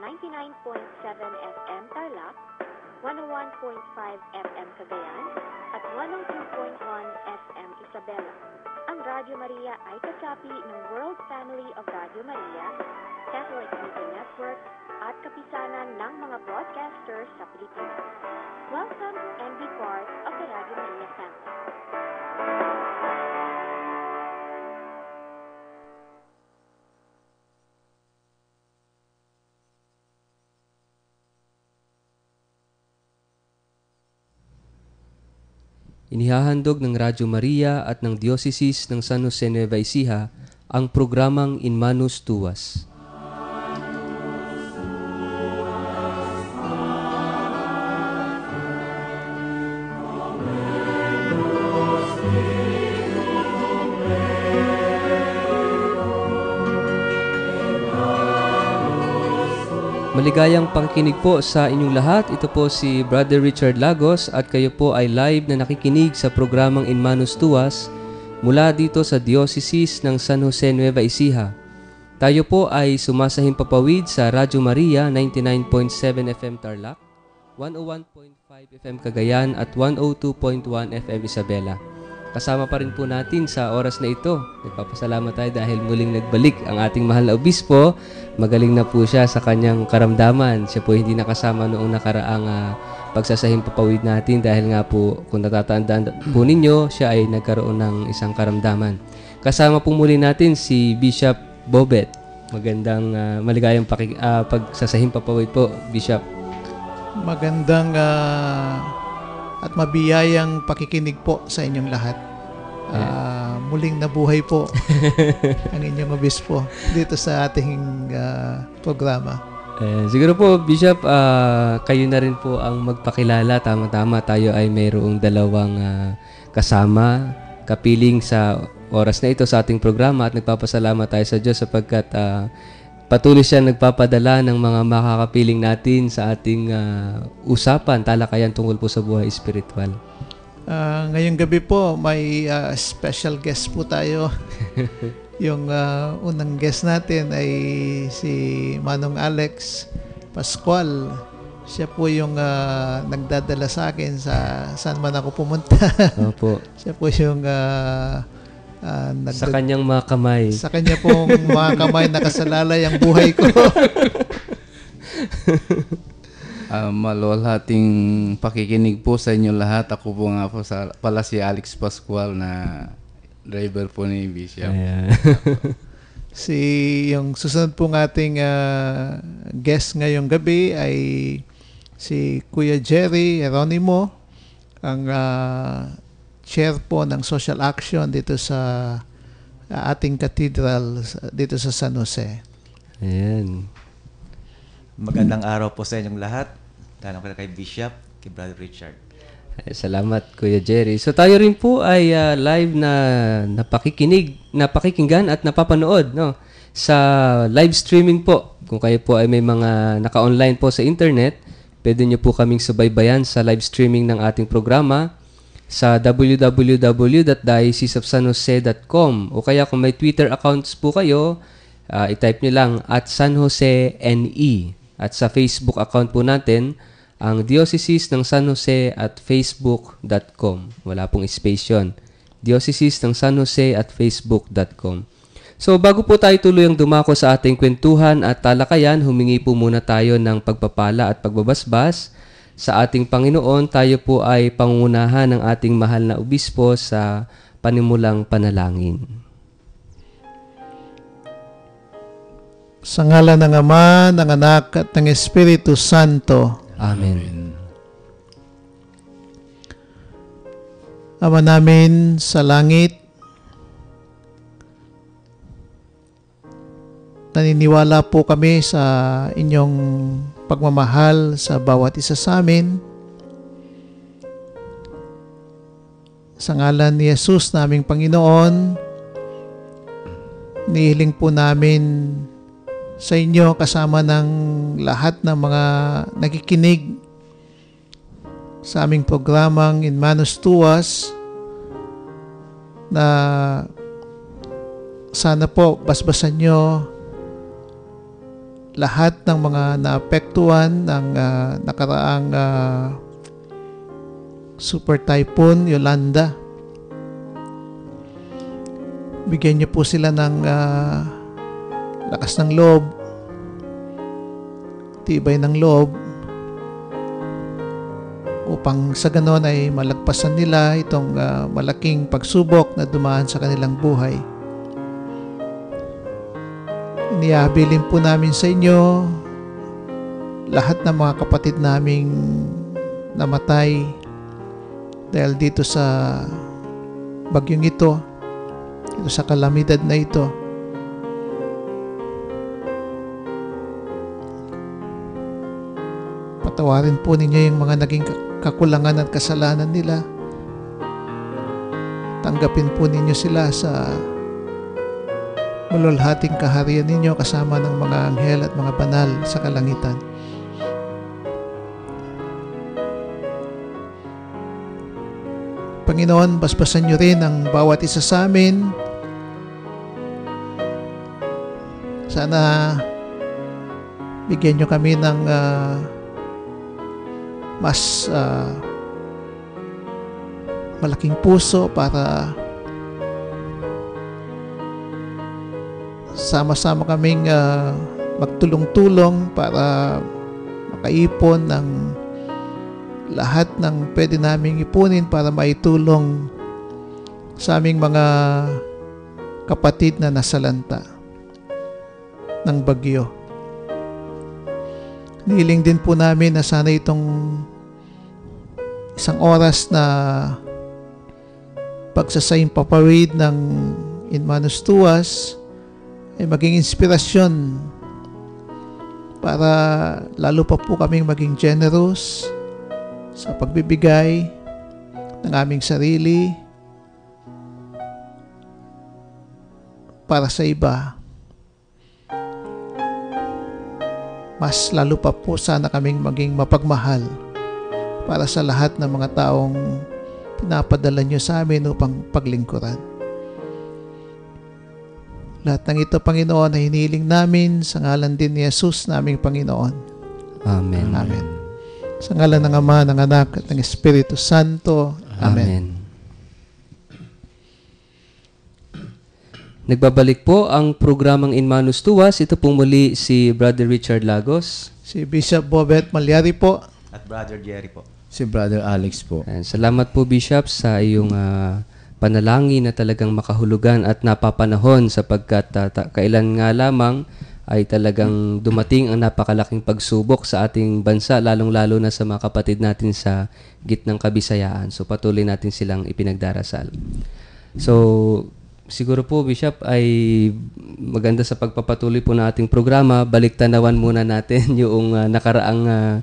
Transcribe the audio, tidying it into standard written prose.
99.7 FM Tarlac, 101.5 FM Cagayan, at 102.1 FM Isabela. Ang Radyo Maria ay kasapi ng World Family of Radio Maria, Catholic Media Network, at kapisanan ng mga broadcasters sa Pilipinas. Welcome and be part of the Radio Maria family. Inihahandog ng Radyo Maria at ng Diocese ng San Jose Nueva Ecija ang programang In Manus Tuas. Maligayang pakikinig po sa inyong lahat. Ito po si Brother Richard Lagos at kayo po ay live na nakikinig sa programang In Manus Tuas mula dito sa Diocese ng San Jose Nueva Ecija. Tayo po ay sumasahing papawid sa Radyo Maria 99.7 FM Tarlac, 101.5 FM Cagayan at 102.1 FM Isabela. Kasama pa rin po natin sa oras na ito. Nagpapasalamat tayo dahil muling nagbalik ang ating mahal na obispo. Magaling na po siya sa kanyang karamdaman. Siya po hindi nakasama noong nakaraang pagsasahing papawid natin dahil nga po kung natatandaan po ninyo, siya ay nagkaroon ng isang karamdaman. Kasama po muli natin si Bishop Bobet. Magandang maligayang pagsasahing papawid po, Bishop. Magandang at mabiyayang pakikinig po sa inyong lahat. Muling nabuhay po ang inyong obispo dito sa ating programa. Siguro po, Bishop, kayo na rin po ang magpakilala. Tama-tama, tayo ay mayroong dalawang kasama, kapiling sa oras na ito sa ating programa at nagpapasalamat tayo sa Diyos sapagkat patuloy siya nagpapadala ng mga makakapiling natin sa ating usapan, talakayan tungkol po sa buhay espiritual. Ngayong gabi po, may special guest po tayo. Yung unang guest natin ay si Manong Alex Pascual. Siya po yung nagdadala sa akin sa saan man ako pumunta. Opo. Siya po yung sa kanyang mga kamay. Sa kanya pong mga kamay nakasalalay ang buhay ko. Maluwalhating pakikinig po sa inyo lahat. Ako po nga po pala si Alex Pascual na driver po ni Bishop. Yung susunod pong ating guest ngayong gabi ay si Kuya Jerry Eronimo, ang chair po ng social action dito sa ating cathedral dito sa San Jose. Ayan. Magandang araw po sa inyong lahat. Lalo ko kay Bishop, kay Brother Richard. Salamat, Kuya Jerry. So tayo rin po ay live na napakikinggan at napapanood sa live streaming po. Kung kayo po ay may mga naka-online po sa internet, pwede nyo po kaming subaybayan sa live streaming ng ating programa sa www.diocesofsanjose.com o kaya kung may Twitter accounts po kayo, i-type nyo lang @SanJoseNE at sa Facebook account po natin ang Diocese ng San Jose at facebook.com. Wala pong space yun. Diocese ng San Jose at facebook.com. So bago po tayo tuluyang dumako sa ating kwentuhan at talakayan, humingi po muna tayo ng pagpapala at pagbabasbas sa ating Panginoon. Tayo po ay pangunahan ng ating mahal na obispo sa panimulang panalangin. Sa ngalan ng Ama, ng Anak at ng Espiritu Santo. Amen. Ama namin sa langit, naniniwala po kami sa inyong pagmamahal sa bawat isa sa amin. Sa ngalan ni Jesus naming Panginoon, nihiling po namin sa inyo kasama ng lahat ng mga nakikinig sa aming programang In Manus Tuas na sana po basbasan nyo lahat ng mga naapektuhan ng nakaraang Super Typhoon Yolanda. Bigyan niyo po sila ng lakas ng loob, tibay ng loob, upang sa ganon ay malagpasan nila itong malaking pagsubok na dumaan sa kanilang buhay. Iniabilin po namin sa inyo lahat ng mga kapatid naming namatay dahil dito sa bagyong ito, dito sa kalamidad na ito. Patawarin po ninyo yung mga naging kakulangan at kasalanan nila. Tanggapin po ninyo sila sa malulhating kaharian ninyo kasama ng mga anghel at mga banal sa kalangitan. Panginoon, basbasan nyo rin ang bawat isa sa amin. Sana bigyan nyo kami ng mas malaking puso para sama-sama kaming magtulong-tulong para makaipon ng lahat ng pwede naming ipunin para maitulong sa aming mga kapatid na nasalanta ng bagyo. Nihiling din po namin na sana itong isang oras na pagsasaimpapawid ng Inmanus Tuas ay maging inspirasyon para lalo pa po kaming maging generous sa pagbibigay ng aming sarili para sa iba. Mas lalo pa po sana kaming maging mapagmahal para sa lahat ng mga taong pinapadala nyo sa amin upang paglingkuran. Lahat ng ito, Panginoon, ay hinihiling namin sa ngalan din ni Jesus naming Panginoon. Amen. Amen. Sa ngalan ng Ama, ng Anak, at ng Espiritu Santo. Amen. Nagbabalik po ang programang Inmanus Tuas. Ito pong muli si Brother Richard Lagos. Si Bishop Bobet Malyari po. At Brother Jerry po. Si Brother Alex po. Ayan, salamat po, Bishop, sa iyong panalangin na talagang makahulugan at napapanahon sapagkat kailan nga lamang ay talagang dumating ang napakalaking pagsubok sa ating bansa, lalong-lalo na sa mga kapatid natin sa gitnang Kabisayaan. So patuloy natin silang ipinagdarasal. So siguro po, Bishop, ay maganda sa pagpapatuloy po ng ating programa, baliktanawan muna natin yung nakaraang